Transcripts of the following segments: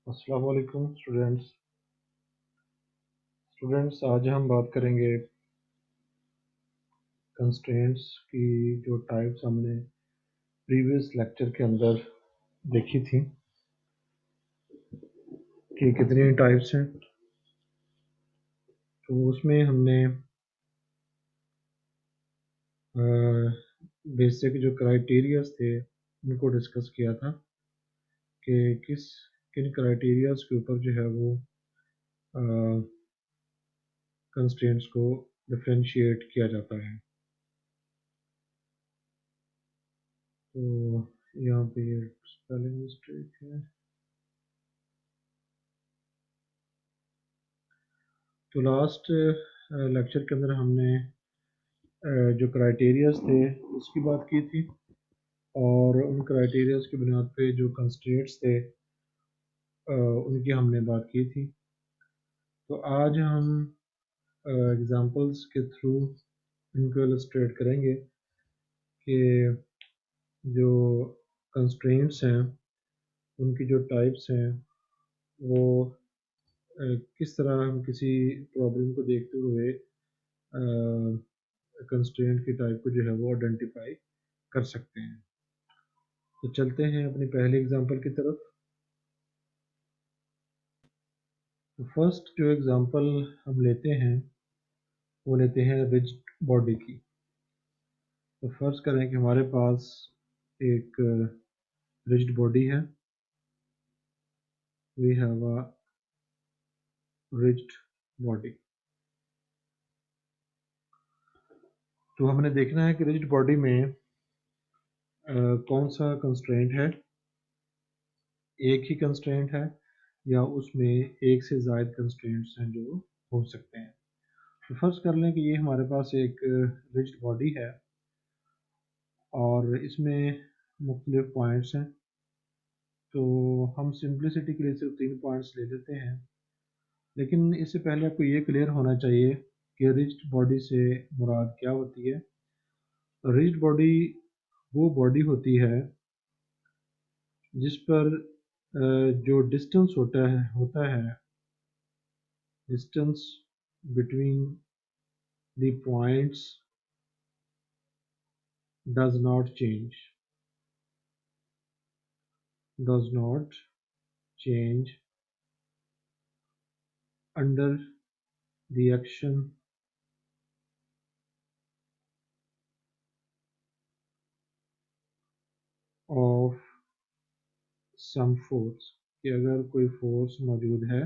अस्सलाम वालेकुम स्टूडेंट्स आज हम बात करेंगे कंस्ट्रेंट्स की जो टाइप्स हमने प्रीवियस लेक्चर के अंदर देखी थी कि कितनी टाइप्स हैं। तो उसमें हमने बेसिक जो क्राइटेरियाज थे उनको डिस्कस किया था कि किन क्राइटेरियाज के ऊपर जो है वो कंस्ट्रेंट्स को डिफरेंशिएट किया जाता है। तो यहाँ पे ये स्पेलिंग मिस्टेक है। तो लास्ट लेक्चर के अंदर हमने जो क्राइटेरियाज थे उसकी बात की थी और उन क्राइटेरियाज की बुनियाद पे जो कंस्ट्रेंट्स थे उनकी हमने बात की थी। तो आज हम एग्जांपल्स के थ्रू इनको इलस्ट्रेट करेंगे कि जो कंस्ट्रेंट्स हैं उनकी जो टाइप्स हैं वो किस तरह हम किसी प्रॉब्लम को देखते हुए कंस्ट्रेंट की टाइप को जो है वो आइडेंटिफाई कर सकते हैं। तो चलते हैं अपनी पहले एग्जांपल की तरफ। तो फर्स्ट जो एग्जांपल हम लेते हैं वो लेते हैं रिजिड बॉडी की। तो फर्ज करें कि हमारे पास एक रिजिड बॉडी है। We have a rigid body. तो हमने देखना है कि रिजिड बॉडी में कौन सा कंस्ट्रेंट है, एक ही कंस्ट्रेंट है या उसमें एक से ज़ायद कंस्ट्रेंट्स हैं जो हो सकते हैं। तो फर्ज कर लें कि ये हमारे पास एक रिजिड बॉडी है और इसमें मुख्तलिफ पॉइंट्स हैं। तो हम सिंप्लिसिटी के लिए सिर्फ 3 पॉइंट्स ले लेते हैं, लेकिन इससे पहले आपको ये क्लियर होना चाहिए कि रिजिड बॉडी से मुराद क्या होती है। रिजिड बॉडी वो बॉडी होती है जिस पर जो डिस्टेंस होता है distance between the points does not change under the action of some force. कि अगर कोई फोर्स मौजूद है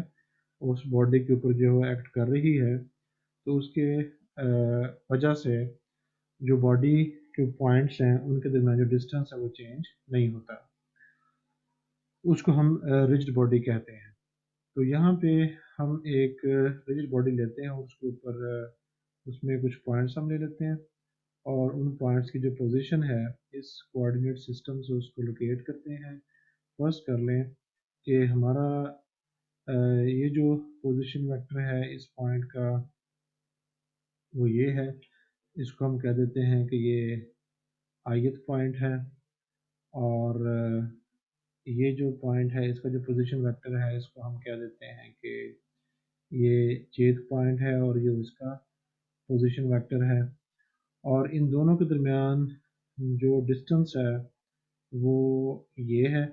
उस बॉडी के ऊपर जो है एक्ट कर रही है तो उसके वजह से जो बॉडी के पॉइंट्स हैं उनके दरमियान जो डिस्टेंस है वो चेंज नहीं होता, उसको हम रिजिड बॉडी कहते हैं। तो यहाँ पे हम एक रिजिड बॉडी लेते हैं और उसके ऊपर उसमें कुछ पॉइंट्स हम ले लेते हैं और उन पॉइंट्स की जो पोजीशन है इस कोऑर्डिनेट सिस्टम से उसको लोकेट करते हैं। फर्स्ट कर लें कि हमारा ये जो पोजीशन वेक्टर है इस पॉइंट का वो ये है, इसको हम कह देते हैं कि ये ith पॉइंट है और ये जो पॉइंट है इसका जो पोजीशन वेक्टर है इसको हम कह देते हैं कि ये jth पॉइंट है और ये उसका पोजीशन वेक्टर है। और इन दोनों के दरमियान जो डिस्टेंस है वो ये है,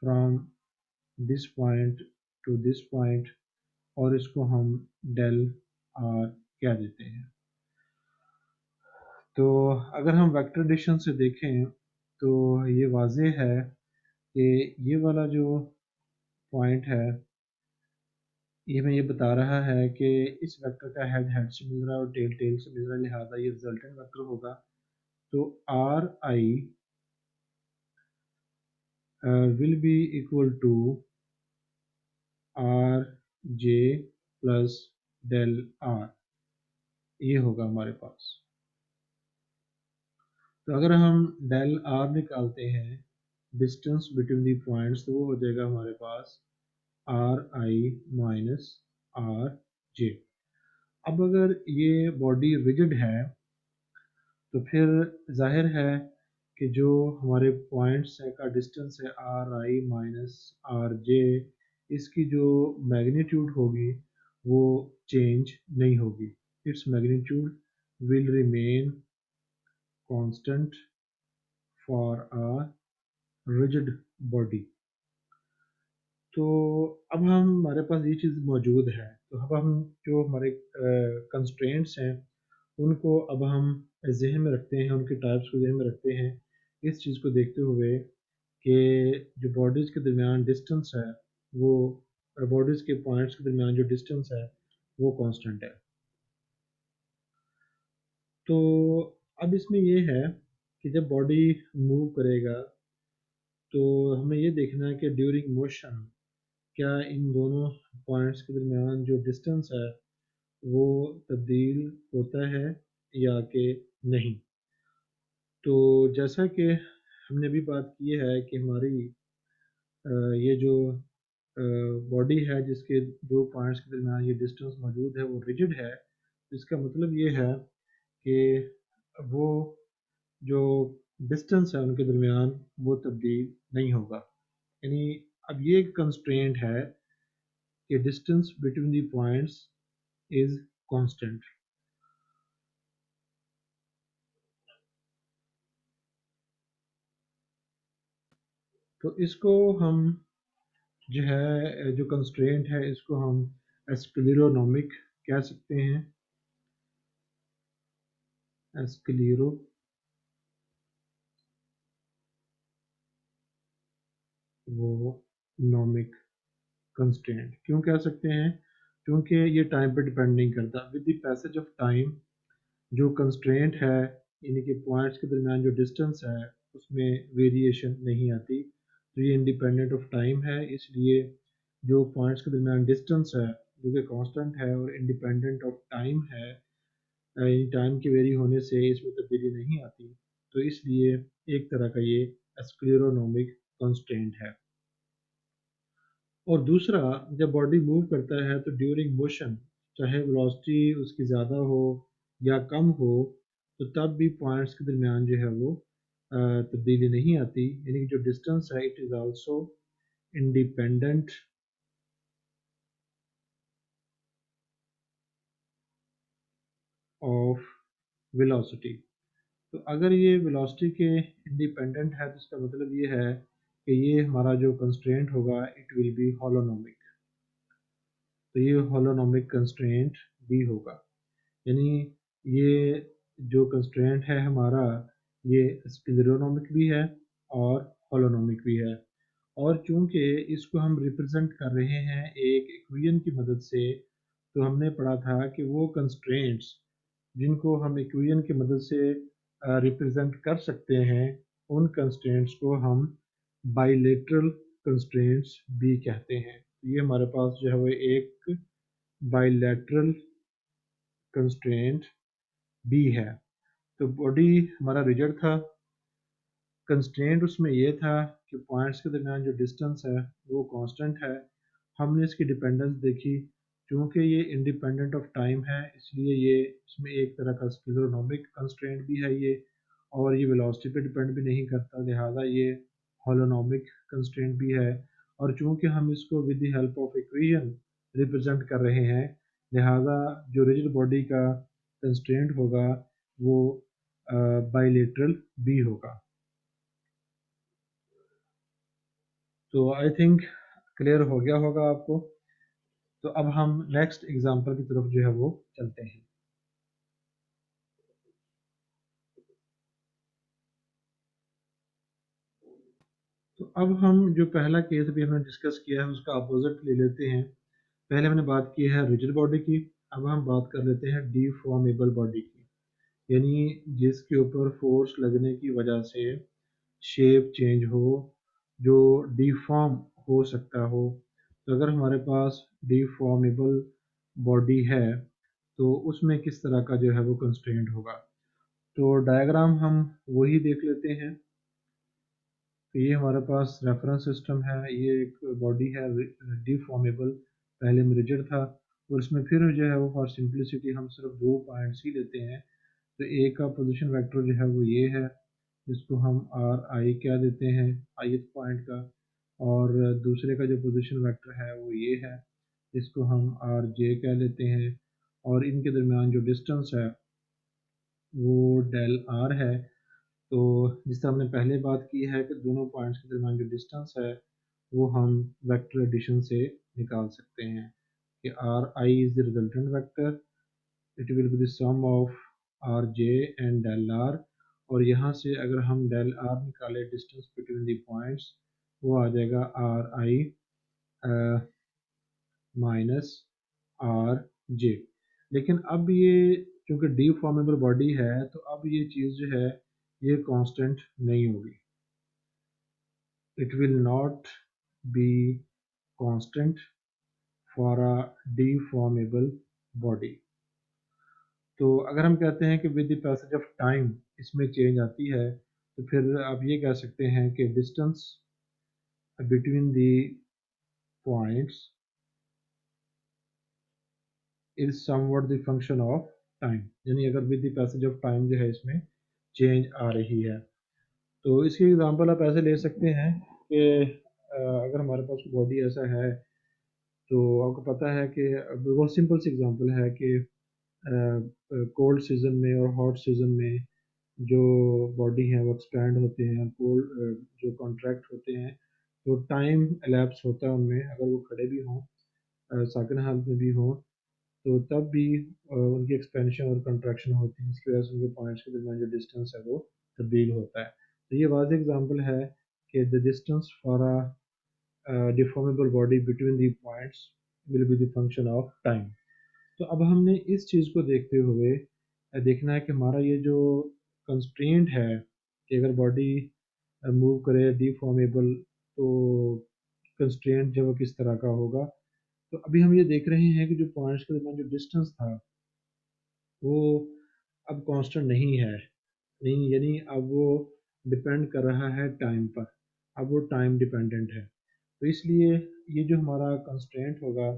from this point two this point, और इसको हम डेल आर कह देते हैं। तो अगर हम वेक्टर एडिशन से देखें तो ये वाज़ेह है कि ये वाला जो पॉइंट है ये हमें ये बता रहा है कि इस वेक्टर का हेड हेड से मिल रहा है और टेल टेल से मिल रहा है, लिहाजा ये रिजल्टेंट वेक्टर होगा। तो R I will be equal to R J plus del R, ये होगा हमारे पास। तो अगर हम डेल आर निकालते हैं डिस्टेंस बिटवीन दी पॉइंट्स तो वो हो जाएगा हमारे पास R I minus R J. अब अगर ये बॉडी रिजिड है तो फिर जाहिर है कि जो हमारे पॉइंट्स है का डिस्टेंस है आर आई माइनस आर जे, इसकी जो मैग्नीट्यूड होगी वो चेंज नहीं होगी, its magnitude will remain constant for a rigid body. तो अब हमारे पास ये चीज़ मौजूद है, तो अब हम जो हमारे कंस्ट्रेंट्स हैं उनको अब हम जहन में रखते हैं, उनके टाइप्स को जहन में रखते हैं, इस चीज़ को देखते हुए कि जो बॉडीज़ के दरमियान डिस्टेंस है वो बॉडीज़ के पॉइंट्स के दरमियान जो डिस्टेंस है वो कांस्टेंट है। तो अब इसमें ये है कि जब बॉडी मूव करेगा तो हमें ये देखना है कि ड्यूरिंग मोशन क्या इन दोनों पॉइंट्स के दरमियान जो डिस्टेंस है वो तब्दील होता है या कि नहीं। तो जैसा कि हमने अभी बात की है कि हमारी ये जो बॉडी है जिसके दो पॉइंट्स के दरमियान ये डिस्टेंस मौजूद है वो रिजिड है, इसका मतलब ये है कि वो जो डिस्टेंस है उनके दरमियान वो तब्दील नहीं होगा। यानी अब ये कंस्ट्रेंट है कि distance between the points is constant. तो इसको हम जो है जो कंस्ट्रेंट है इसको हम एस्क्लेरोनोमिक कह सकते हैं, एस्क्लेरोनोमिक कंस्ट्रेंट क्यों कह सकते हैं, क्योंकि ये टाइम पर डिपेंड नहीं करता। With the passage of time जो कंस्ट्रेंट है यानी कि पॉइंट्स के दरमियान जो डिस्टेंस है उसमें वेरिएशन नहीं आती, तो ये इंडिपेंडेंट ऑफ टाइम है। इसलिए जो पॉइंट्स के दरमियान डिस्टेंस है जो कि कांस्टेंट है और इंडिपेंडेंट ऑफ टाइम है, टाइम के वेरी होने से इसमें तब्दीली नहीं आती, तो इसलिए एक तरह का ये एस्क्लेरोनोमिक कंस्ट्रेंट है। और दूसरा, जब बॉडी मूव करता है तो ड्यूरिंग मोशन चाहे वेलोसिटी उसकी ज़्यादा हो या कम हो तो तब भी पॉइंट्स के दरमियान जो है वो तब्दीली नहीं आती, यानी कि जो डिस्टेंस है it is also independent of velocity. तो अगर ये वेलोसिटी के इंडिपेंडेंट है तो इसका मतलब ये है कि ये हमारा जो कंस्ट्रेंट होगा इट विल बी हॉलोनोमिक, तो ये हॉलोनोमिक कंस्ट्रेंट भी होगा। यानी ये जो कंस्ट्रेंट है हमारा ये स्क्लेरोनोमिक भी है और हॉलोनोमिक भी है। और चूंकि इसको हम रिप्रेजेंट कर रहे हैं एक इक्वेशन की मदद से, तो हमने पढ़ा था कि वो कंस्ट्रेंट्स जिनको हम इक्वेशन की मदद से रिप्रेजेंट कर सकते हैं उन कंस्ट्रेंट्स को हम बाइलेटरल कंस्ट्रेंट्स भी कहते हैं। ये हमारे पास जो है वो एक बाइलेटरल कंस्ट्रेंट भी है। तो बॉडी हमारा रिजिड था, कंस्ट्रेंट उसमें ये था कि पॉइंट्स के दरमियान जो डिस्टेंस है वो कांस्टेंट है। हमने इसकी डिपेंडेंस देखी, क्योंकि ये इंडिपेंडेंट ऑफ टाइम है इसलिए ये इसमें एक तरह का स्क्लेरोनोमिक कंस्ट्रेंट भी है ये, और ये वेलोसिटी पे डिपेंड भी नहीं करता, लिहाजा ये हॉलोनोमिक कंस्ट्रेंट भी है। और चूंकि हम इसको with the help of equation represent कर रहे हैं, लिहाजा जो रिजिड बॉडी का कंस्ट्रेंट होगा वो बाइलेटरल भी होगा। तो आई थिंक क्लियर हो गया होगा आपको। तो अब हम नेक्स्ट एग्जांपल की तरफ जो है वो चलते हैं। तो अब हम जो पहला केस अभी हमने डिस्कस किया है उसका अपोजिट ले लेते हैं। पहले हमने बात की है रिजिड बॉडी की, अब हम बात कर लेते हैं डिफॉर्मेबल बॉडी की, यानी जिसके ऊपर फोर्स लगने की वजह से शेप चेंज हो, जो डिफॉर्म हो सकता हो। तो अगर हमारे पास डिफॉर्मेबल बॉडी है तो उसमें किस तरह का जो है वो कंस्ट्रेंट होगा। तो डायग्राम हम वही देख लेते हैं। तो ये हमारे पास रेफरेंस सिस्टम है, ये एक बॉडी है डिफॉर्मेबल, पहले में रिजिड था, और इसमें फिर जो है वो फॉर सिंप्लिसिटी हम सिर्फ दो पॉइंट्स ही लेते हैं। तो ए का पोजीशन वेक्टर जो है वो ये है जिसको हम आर आई क्या देते हैं ith पॉइंट का, और दूसरे का जो पोजीशन वेक्टर है वो ये है, जिसको हम आर जे कह लेते हैं, और इनके दरमियान जो डिस्टेंस है वो डेल आर है। तो जिस तरह हमने पहले बात की है कि दोनों पॉइंट्स के दरमियान जो डिस्टेंस है वो हम वेक्टर एडिशन से निकाल सकते हैं कि R I is the resultant vector, it will be the sum of R J and del R, और यहाँ से अगर हम डेल आर निकाले डिस्टेंस बिटवीन द पॉइंट्स, वो आ जाएगा R I minus R J. लेकिन अब ये क्योंकि डी फॉर्मेबल बॉडी है तो अब ये चीज़ जो है ये कांस्टेंट नहीं होगी, it will not be constant for a deformable body। तो अगर हम कहते हैं कि with the passage of time इसमें चेंज आती है, तो फिर आप ये कह सकते हैं कि distance between the points is somewhat the function of time, यानी अगर with the passage of time जो है इसमें चेंज आ रही है। तो इसकी एग्जांपल आप ऐसे ले सकते हैं कि अगर हमारे पास बॉडी ऐसा है, तो आपको पता है कि बहुत सिंपल सी एग्जांपल है कि कोल्ड सीज़न में और हॉट सीज़न में जो बॉडी है वो एक्सपैंड होते हैं, कोल्ड जो कॉन्ट्रैक्ट होते हैं, तो टाइम एलैप्स होता है उनमें, अगर वो खड़े भी हों साकिन हालत में भी हों, तो तब भी उनकी एक्सपेंशन और कंट्रैक्शन होती है, इसकी वजह से उनके पॉइंट्स के दरमियान जो डिस्टेंस है वो तब्दील होता है। तो ये वाज़ेह एग्जांपल है कि the distance for a deformable body between the points will be the function of time. तो अब हमने इस चीज़ को देखते हुए देखना है कि हमारा ये जो कंस्ट्रेंट है कि अगर बॉडी मूव करे डिफॉर्मेबल, तो कंस्ट्रेंट जो वो किस तरह का होगा। तो अभी हम ये देख रहे हैं कि जो पॉइंट्स के दरमियान जो डिस्टेंस था वो अब कांस्टेंट नहीं है, नहीं यानी अब वो डिपेंड कर रहा है टाइम पर, अब वो टाइम डिपेंडेंट है। तो इसलिए ये जो हमारा कंस्ट्रेंट होगा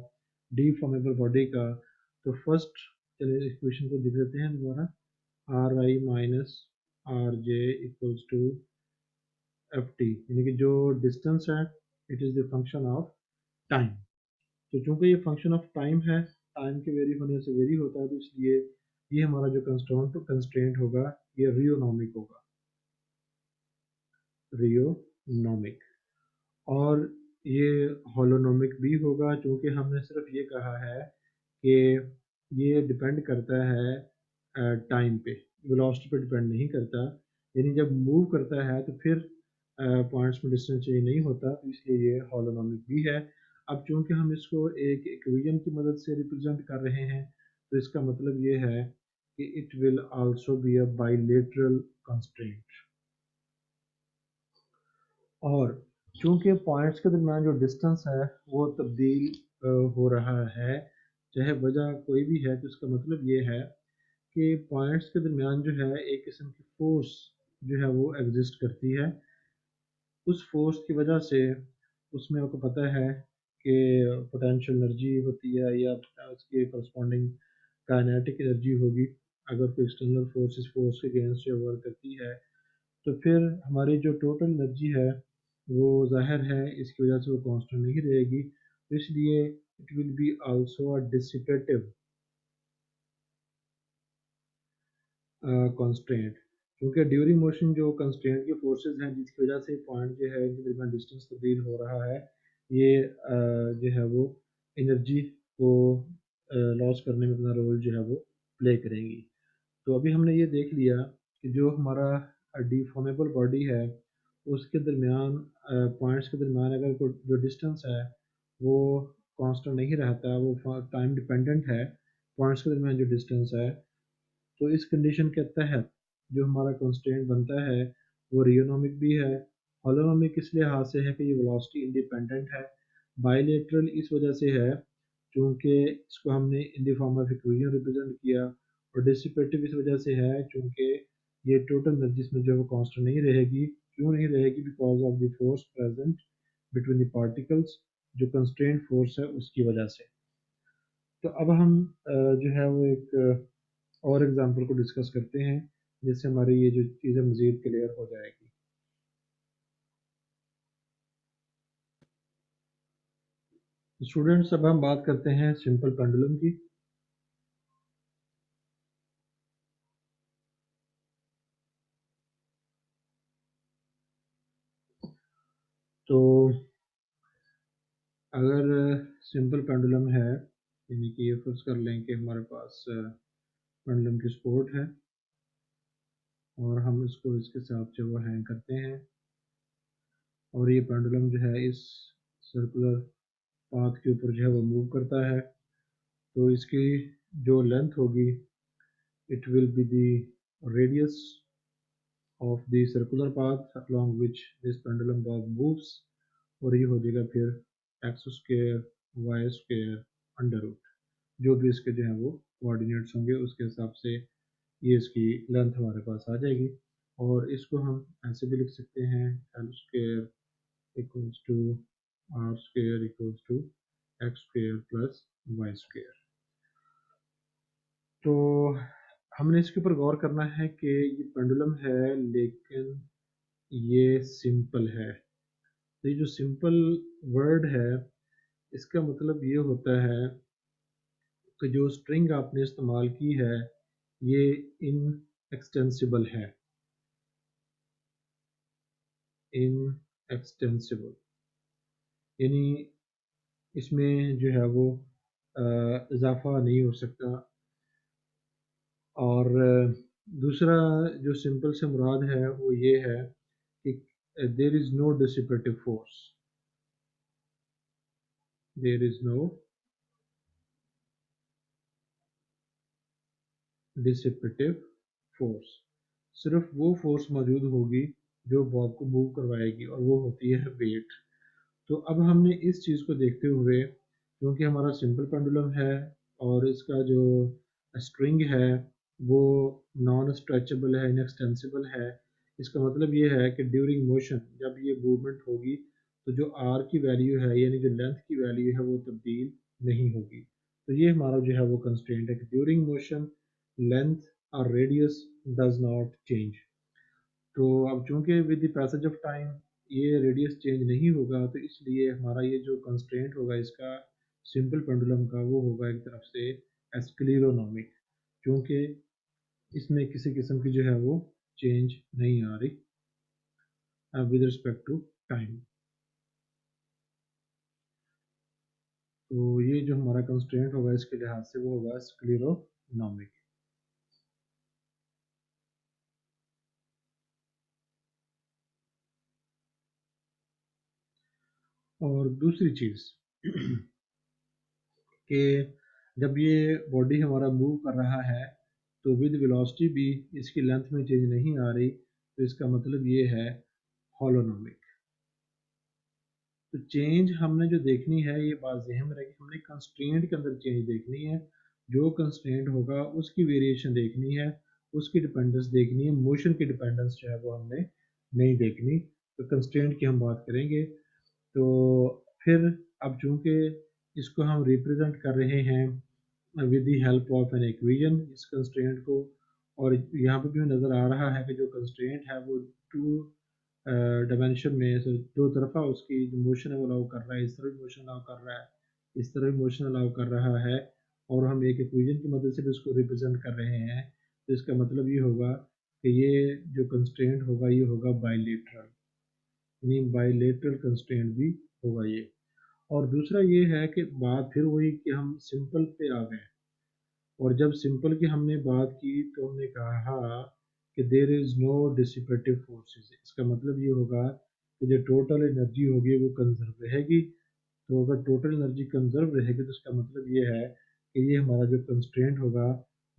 डिफॉर्मेबल बॉडी का, तो फर्स्ट चलिए इक्वेशन को लिख देते हैं दोबारा, R I minus R J equals to F T, यानी कि जो डिस्टेंस है it is the function of time. तो चूंकि ये फंक्शन ऑफ टाइम है, टाइम के वेरी होने से वेरी होता है, तो इसलिए ये हमारा जो कंस्ट्रेंट होगा ये रियोनॉमिक होगा, रियोनॉमिक। और ये होलोनोमिक भी होगा, क्योंकि हमने सिर्फ ये कहा है कि ये डिपेंड करता है टाइम पे, वेलोसिटी पे डिपेंड नहीं करता, यानी जब मूव करता है तो फिर पॉइंट्स में डिस्टेंस चेंज नहीं होता, तो इसलिए ये होलोनोमिक भी है। अब चूंकि हम इसको एक इक्वेशन की मदद से रिप्रेजेंट कर रहे हैं, तो इसका मतलब ये है कि it will also be a bilateral constraint. और चूंकि पॉइंट्स के दरमियान जो डिस्टेंस है वो तब्दील हो रहा है, चाहे वजह कोई भी है, तो इसका मतलब ये है कि पॉइंट्स के दरमियान जो है एक किस्म की फोर्स जो है वो एग्जिस्ट करती है। उस फोर्स की वजह से उसमें आपको पता है कि पोटेंशियल एनर्जी होती है या उसके करस्पॉन्डिंग काइनेटिक एनर्जी होगी। अगर कोई एक्सटर्नल फोर्स इस फोर्स के अगेंस्ट जो वर्क करती है, तो फिर हमारी जो टोटल एनर्जी है वो ज़ाहिर है इसकी वजह से वो कांस्टेंट नहीं रहेगी, तो इसलिए it will be also a dissipative constraint, क्योंकि ड्यूरिंग मोशन जो कंस्ट्रेंट की फोर्सेस हैं जिसकी वजह से पॉइंट जो है इनके दरमियान डिस्टेंस तब्दील हो रहा है, ये जो है वो एनर्जी को लॉस करने में अपना रोल जो है वो प्ले करेंगी। तो अभी हमने ये देख लिया कि जो हमारा डिफॉर्मेबल बॉडी है उसके दरमियान पॉइंट्स के दरमियान अगर कोई जो डिस्टेंस है वो कांस्टेंट नहीं रहता, वो टाइम डिपेंडेंट है, पॉइंट्स के दरमियान जो डिस्टेंस है, तो इस कंडीशन के तहत जो हमारा कंस्ट्रेंट बनता है वो रियोनॉमिक भी है। होलोनॉमिक इस लिहाज से है कि ये वेलोसिटी इंडिपेंडेंट है। बाइलेटरल इस वजह से है क्योंकि इसको हमने in the form of equation represent किया, और डिसिपेटिव इस वजह से है क्योंकि ये टोटल एनर्जी में जो वो कांस्टेंट नहीं रहेगी। क्यों नहीं रहेगी? Because of the force present between the particles, जो कंस्ट्रेंट फोर्स है उसकी वजह से। तो अब हम जो है वो एक और एग्जांपल को डिस्कस करते हैं जिससे हमारी ये जो चीज़ें मज़ीद क्लियर हो जाएगी। स्टूडेंट्स, अब हम बात करते हैं सिंपल पेंडुलम की। तो अगर सिंपल पेंडुलम है, यानी कि ये फर्ज कर लें कि हमारे पास पेंडुलम की सपोर्ट है और हम इसको इसके साथ जो वो हैंग करते हैं, और ये पेंडुलम जो है इस सर्कुलर पाथ के ऊपर जो है वो मूव करता है, तो इसकी जो लेंथ होगी, it will be the radius of the circular path along which this pendulum bob moves, और ये हो जाएगा फिर X square Y square under root, जो भी इसके जो है वो कोऑर्डिनेट्स होंगे उसके हिसाब से ये इसकी लेंथ हमारे पास आ जाएगी। और इसको हम ऐसे भी लिख सकते हैं, L square equals to R square equals to X square plus Y square. तो हमने इसके ऊपर गौर करना है कि ये पेंडुलम है लेकिन ये सिंपल है। तो ये जो सिंपल वर्ड है, इसका मतलब ये होता है कि जो स्ट्रिंग आपने इस्तेमाल की है ये इन एक्सटेंसिबल है, इन एक्सटेंसिबल, यानी इसमें जो है वो इजाफा नहीं हो सकता। और दूसरा जो सिंपल से मुराद है वो ये है कि there is no dissipative force, there is no dissipative force, सिर्फ वो फोर्स मौजूद होगी जो बॉब को मूव करवाएगी, और वो होती है वेट। तो अब हमने इस चीज़ को देखते हुए, क्योंकि हमारा सिंपल पेंडुलम है और इसका जो स्ट्रिंग है वो नॉन स्ट्रेचेबल है, इनएक्सटेंसिबल है, इसका मतलब ये है कि ड्यूरिंग मोशन जब ये मूवमेंट होगी तो जो आर की वैल्यू है, यानी जो लेंथ की वैल्यू है, वो तब्दील नहीं होगी। तो ये हमारा जो है वो कंस्ट्रेंट है कि ड्यूरिंग मोशन लेंथ और रेडियस डज नॉट चेंज। तो अब चूंकि with the passage of time ये रेडियस चेंज नहीं होगा, तो इसलिए हमारा ये जो कंस्ट्रेंट होगा इसका सिंपल पेंडुलम का, वो होगा एक तरफ से एस्क्लेरोनॉमिक, क्योंकि इसमें किसी किस्म की जो है वो चेंज नहीं आ रही विद रिस्पेक्ट टू टाइम। तो ये जो हमारा कंस्ट्रेंट होगा इसके लिहाज से वो होगा एस्क्लेरोनॉमिक। और दूसरी चीज़ कि जब ये बॉडी हमारा मूव कर रहा है तो विद वेलोसिटी भी इसकी लेंथ में चेंज नहीं आ रही, तो इसका मतलब ये है हॉलोनॉमिक। तो चेंज हमने जो देखनी है, ये बात ज़हन में रखी, हमने कंस्ट्रेंट के अंदर चेंज देखनी है। जो कंस्ट्रेंट होगा उसकी वेरिएशन देखनी है, उसकी डिपेंडेंस देखनी है, मोशन की डिपेंडेंस जो है वो हमने नहीं देखनी। तो कंस्ट्रेंट की हम बात करेंगे। तो फिर अब चूंकि इसको हम रिप्रेजेंट कर रहे हैं with the help of an equation इस कंस्ट्रेंट को, और यहाँ पे भी नज़र आ रहा है कि जो कंस्ट्रेंट है वो टू डायमेंशन में, दो तरफा उसकी जो मोशन है वो अलाउ कर रहा है, इस तरह भी मोशन अलाउ कर रहा है, इस तरह भी मोशन अलाउ कर रहा है, और हम एक इक्वेशन की मदद से भी उसको रिप्रेजेंट कर रहे हैं। तो इसका मतलब ये होगा कि ये जो कंस्ट्रेंट होगा ये होगा बाइलेटरल, यानी बाइलेटरल कंस्ट्रेंट भी होगा ये। और दूसरा ये है कि बात फिर वही कि हम सिंपल पे आ गए, और जब सिंपल की हमने बात की तो हमने कहा कि there is no dissipative forces, इसका मतलब ये होगा कि जो टोटल एनर्जी होगी वो कंजर्व रहेगी। तो अगर टोटल एनर्जी कंजर्व रहेगी तो इसका मतलब ये है कि ये हमारा जो कंस्ट्रेंट होगा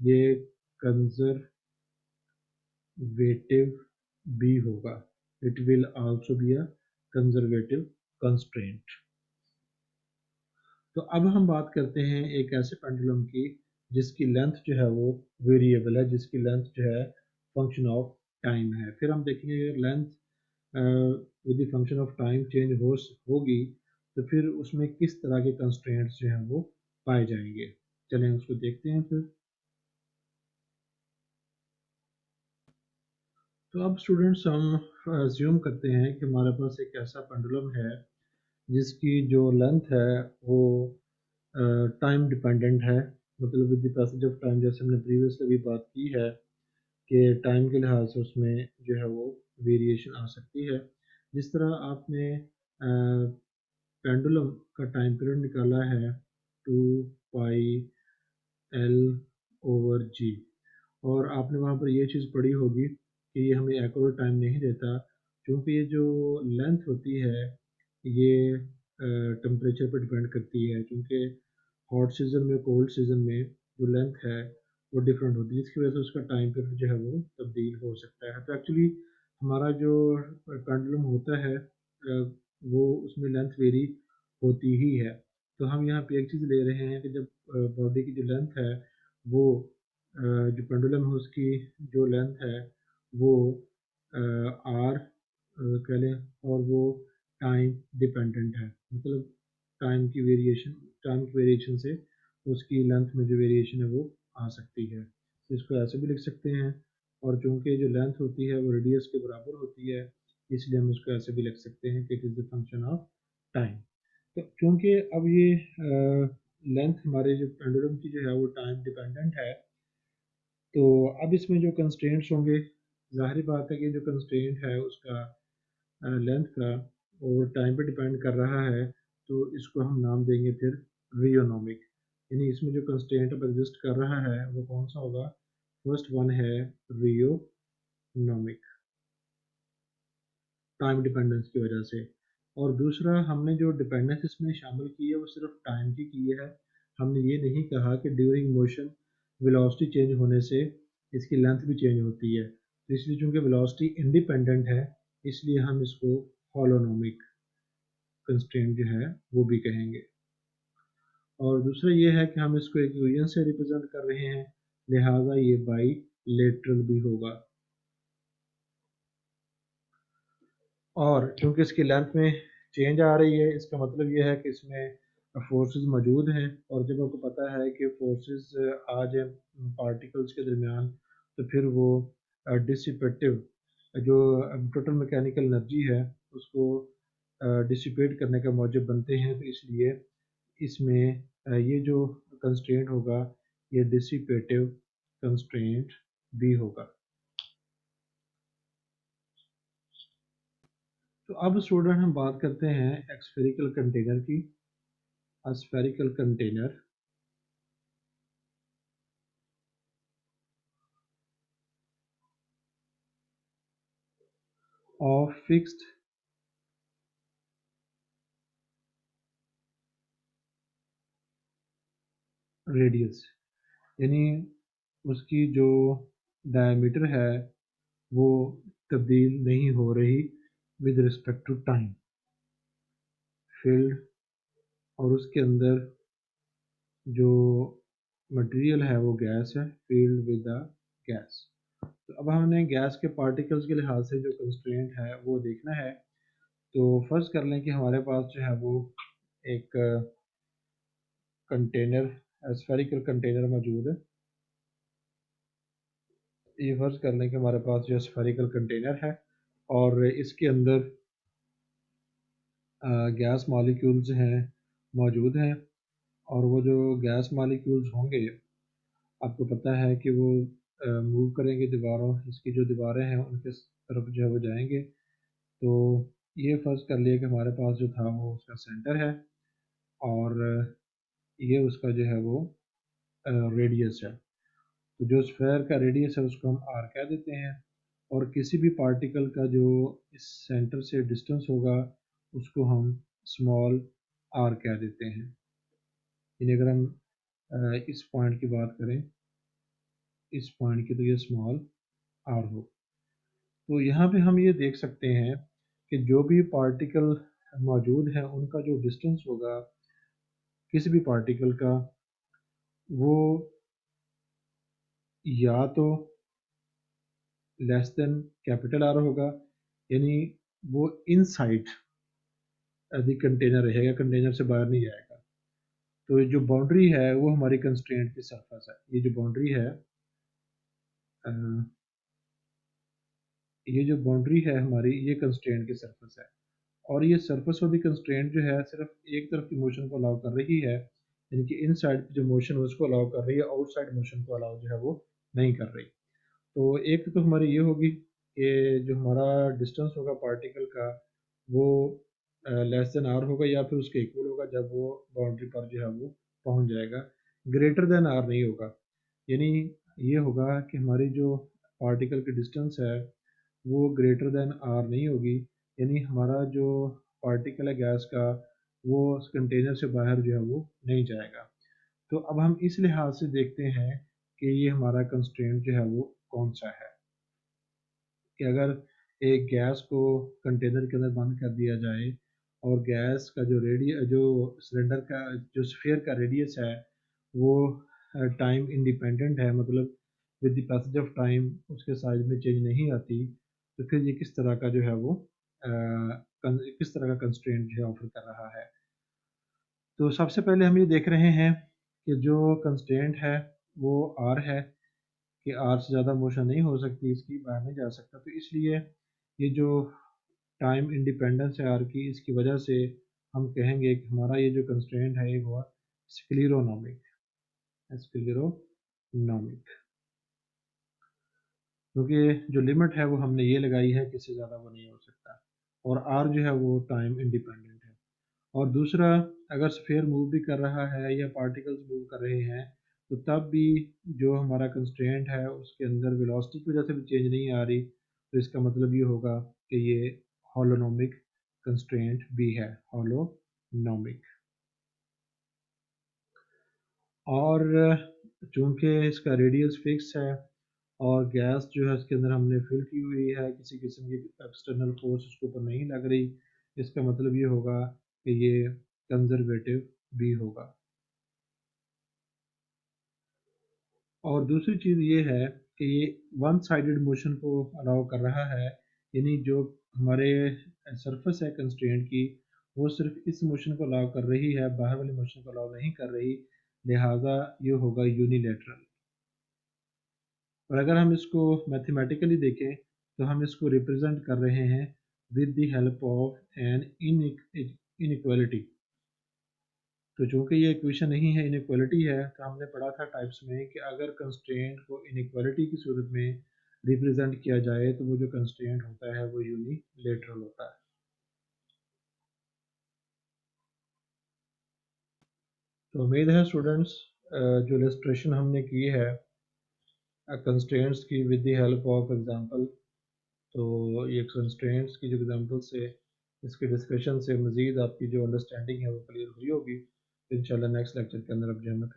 ये कंजर्वेटिव भी होगा, it will also be a conservative constraint. तो अब हम बात करते हैं एक ऐसे पेंडुलम की जिसकी लेंथ जो है वो वेरिएबल है, जिसकी लेंथ जो है फंक्शन ऑफ टाइम है। फिर हम देखेंगे length with the function of time change होगी तो फिर उसमें किस तरह के कंस्ट्रेंट्स जो हैं वो पाए जाएंगे। चलें उसको देखते हैं फिर। तो अब स्टूडेंट्स हम अज्यूम करते हैं कि हमारे पास एक ऐसा पेंडुलम है जिसकी जो लेंथ है वो टाइम डिपेंडेंट है, मतलब with the passage of time, जैसे हमने प्रीवियसली भी बात की है कि टाइम के लिहाज से उसमें जो है वो वेरिएशन आ सकती है। जिस तरह आपने पेंडुलम का टाइम पीरियड निकाला है 2πL/g, और आपने वहाँ पर ये चीज़ पढ़ी होगी कि ये हमें एक्यूरेट टाइम नहीं देता, क्योंकि ये जो लेंथ होती है ये टेम्परेचर पर डिपेंड करती है, क्योंकि हॉट सीज़न में कोल्ड सीज़न में जो लेंथ है वो डिफरेंट होती है, जिसकी वजह से उसका टाइम पीरियड जो है वो तब्दील हो सकता है। तो एक्चुअली हमारा जो पेंडुलम होता है वो उसमें लेंथ वेरी होती ही है। तो हम यहाँ पे एक चीज़ ले रहे हैं कि जब बॉडी की जो लेंथ है वो जो पेंडुलम है उसकी जो लेंथ है वो आर कह लें, और वो टाइम डिपेंडेंट है, मतलब टाइम की वेरिएशन से उसकी लेंथ में जो वेरिएशन है वो आ सकती है। तो इसको ऐसे भी लिख सकते हैं, और चूंकि जो लेंथ होती है वो रेडियस के बराबर होती है, इसलिए हम इसको ऐसे भी लिख सकते हैं कि it is the function of time. तो क्योंकि अब ये लेंथ हमारे जो पेंडुलम की जो है वो टाइम डिपेंडेंट है, तो अब इसमें जो कंस्ट्रेंट्स होंगे, ज़ाहिर बात है कि जो कंस्ट्रेंट है उसका लेंथ का और टाइम पे डिपेंड कर रहा है, तो इसको हम नाम देंगे फिर रियोनॉमिक। यानी इसमें जो कंस्ट्रेंट अब एग्जिस्ट कर रहा है वो कौन सा होगा? फर्स्ट वन है रियोनॉमिक, टाइम डिपेंडेंस की वजह से। और दूसरा, हमने जो डिपेंडेंस इसमें शामिल की है वो सिर्फ टाइम की है। हमने ये नहीं कहा कि ड्यूरिंग मोशन वेलोसिटी चेंज होने से इसकी लेंथ भी चेंज होती है। तो इसलिए चूंकि वेलोसिटी इंडिपेंडेंट है, इसलिए हम इसको हॉलोनॉमिक कंस्ट्रेंट जो है वो भी कहेंगे। और दूसरा ये है कि हम इसको एक यूनियन से रिप्रेजेंट कर रहे हैं, लिहाजा ये बाई लेटरल भी होगा। और क्योंकि इसकी लेंथ में चेंज आ रही है, इसका मतलब ये है कि इसमें फोर्सेस मौजूद हैं, और जब आपको पता है कि फोर्सेस आ जाए पार्टिकल्स के दरमियान, तो फिर वो डिसिपेटिव जो टोटल मैकेनिकल एनर्जी है उसको डिसिपेट करने का मौजब बनते हैं। तो इसलिए इसमें ये जो कंस्ट्रेंट होगा ये डिसिपेटिव कंस्ट्रेंट भी होगा। तो अब स्टूडेंट हम बात करते हैं एक स्फेरिकल कंटेनर की। A spherical container of fixed radius, यानी उसकी जो डायमीटर है वो तब्दील नहीं हो रही with respect to time, field, और उसके अंदर जो मटेरियल है वो गैस है, फील्ड विद द गैस। तो अब हमने गैस के पार्टिकल्स के लिहाज से जो कंस्ट्रेंट है वो देखना है। तो फर्ज कर लें कि हमारे पास जो है वो एक कंटेनर, स्फेरिकल कंटेनर मौजूद है। ये फर्ज कर लें कि हमारे पास जो स्फेरिकल कंटेनर है और इसके अंदर गैस मॉलिक्यूल्स हैं मौजूद हैं, और वो जो गैस मॉलिक्यूल्स होंगे आपको पता है कि वो मूव करेंगे दीवारों, इसकी जो दीवारें हैं उनके तरफ जो है वो जाएंगे। तो ये फर्ज कर लिया कि हमारे पास जो था वो उसका सेंटर है, और ये उसका जो है वो रेडियस है। तो जो स्फेयर का रेडियस है उसको हम आर कह देते हैं, और किसी भी पार्टिकल का जो इस सेंटर से डिस्टेंस होगा उसको हम स्मॉल आर कह देते हैं। यानी अगर हम इस पॉइंट की बात करें, इस पॉइंट की, तो ये स्मॉल आर हो। तो यहाँ पे हम ये देख सकते हैं कि जो भी पार्टिकल मौजूद है उनका जो डिस्टेंस होगा किसी भी पार्टिकल का, वो या तो लेस देन कैपिटल आर होगा, यानी वो इनसाइड द कंटेनर रहेगा, कंटेनर से बाहर नहीं जाएगा। तो जो बाउंड्री है वो हमारी कंस्ट्रेंट की सरफेस है। ये जो बाउंड्री है ये जो बाउंड्री है हमारी, ये कंस्ट्रेंट की सरफेस है, और ये सरफेस ऑफ द कंस्ट्रेंट जो है सिर्फ एक तरफ की मोशन को अलाउ कर रही है, यानी कि इन साइड जो मोशन है उसको अलाउ कर रही है, आउटसाइड मोशन को अलाउ जो है वो नहीं कर रही। तो एक तो हमारी ये होगी कि जो हमारा डिस्टेंस होगा पार्टिकल का वो लेस देन आर होगा या फिर उसके इक्वल होगा जब वो बाउंड्री पर जो है वो पहुंच जाएगा, ग्रेटर देन आर नहीं होगा। यानी ये होगा कि हमारी जो पार्टिकल की डिस्टेंस है वो ग्रेटर देन आर नहीं होगी, यानी हमारा जो पार्टिकल है गैस का वो उस कंटेनर से बाहर जो है वो नहीं जाएगा। तो अब हम इस लिहाज से देखते हैं कि ये हमारा कंस्ट्रेंट जो है वो कौन सा है, कि अगर एक गैस को कंटेनर के अंदर बंद कर दिया जाए और गैस का जो सिलेंडर का जो स्फीयर का रेडियस है वो टाइम इंडिपेंडेंट है, मतलब with the passage of time उसके साइज में चेंज नहीं आती, तो फिर ये किस तरह का जो है वो किस तरह का कंस्ट्रेंट जो है ऑफर कर रहा है। तो सबसे पहले हम ये देख रहे हैं कि जो कंस्ट्रेंट है वो आर है, कि आर से ज़्यादा मोशन नहीं हो सकती, इसकी बाहर नहीं जा सकता, तो इसलिए ये जो टाइम इंडिपेंडेंस है आर की, इसकी वजह से हम कहेंगे कि हमारा ये जो कंस्ट्रेंट है ये हुआ स्क्लेरोनॉमिक, स्क्लेरोनॉमिक, क्योंकि जो लिमिट है वो हमने ये लगाई है कि इससे ज़्यादा वो नहीं हो सकता, और आर जो है वो टाइम इंडिपेंडेंट है। और दूसरा, अगर स्फीयर मूव भी कर रहा है या पार्टिकल्स मूव कर रहे हैं तो तब भी जो हमारा कंस्ट्रेंट है उसके अंदर वेलोसिटी की वजह से भी चेंज नहीं आ रही, तो इसका मतलब ये होगा कि ये हॉलोनॉमिक कंस्ट्रेंट भी है, हॉलोनॉमिक। और चूंकि इसका रेडियस फिक्स है और गैस जो है इसके अंदर हमने फिल की हुई है, किसी किस्म की एक्सटर्नल फोर्स उसके ऊपर नहीं लग रही, इसका मतलब ये होगा कि ये कंजर्वेटिव भी होगा। और दूसरी चीज़ ये है कि ये वन साइडेड मोशन को अलाउ कर रहा है, यानी जो हमारे सरफेस है कंस्ट्रेंट की वो सिर्फ इस मोशन को अलाउ कर रही है, बाहर वाले मोशन को अलाउ नहीं कर रही, लिहाजा ये होगा यूनिलेटरल। और अगर हम इसको मैथमेटिकली देखें तो हम इसको रिप्रेजेंट कर रहे हैं with the help of an inequality. तो चूंकि ये इक्वेशन नहीं है, इनइक्वालिटी है, तो हमने पढ़ा था टाइप्स में कि अगर कंस्ट्रेंट को इनइक्वालिटी की सूरत में रिप्रेजेंट किया जाए तो वो जो कंस्ट्रेंट होता है वो यूनिलेटरल होता है। तो उम्मीद है स्टूडेंट्स जो इलस्ट्रेशन हमने की है कंस्ट्रेंट्स की with the help of example, तो ये कंस्ट्रेंट्स की जो एग्जांपल से इसके डिस्कशन से मज़ीद आपकी जो अंडरस्टैंडिंग है वो क्लियर हुई होगी। इंशाल्लाह नेक्स्ट लेक्चर के अंदर अब जो है मैं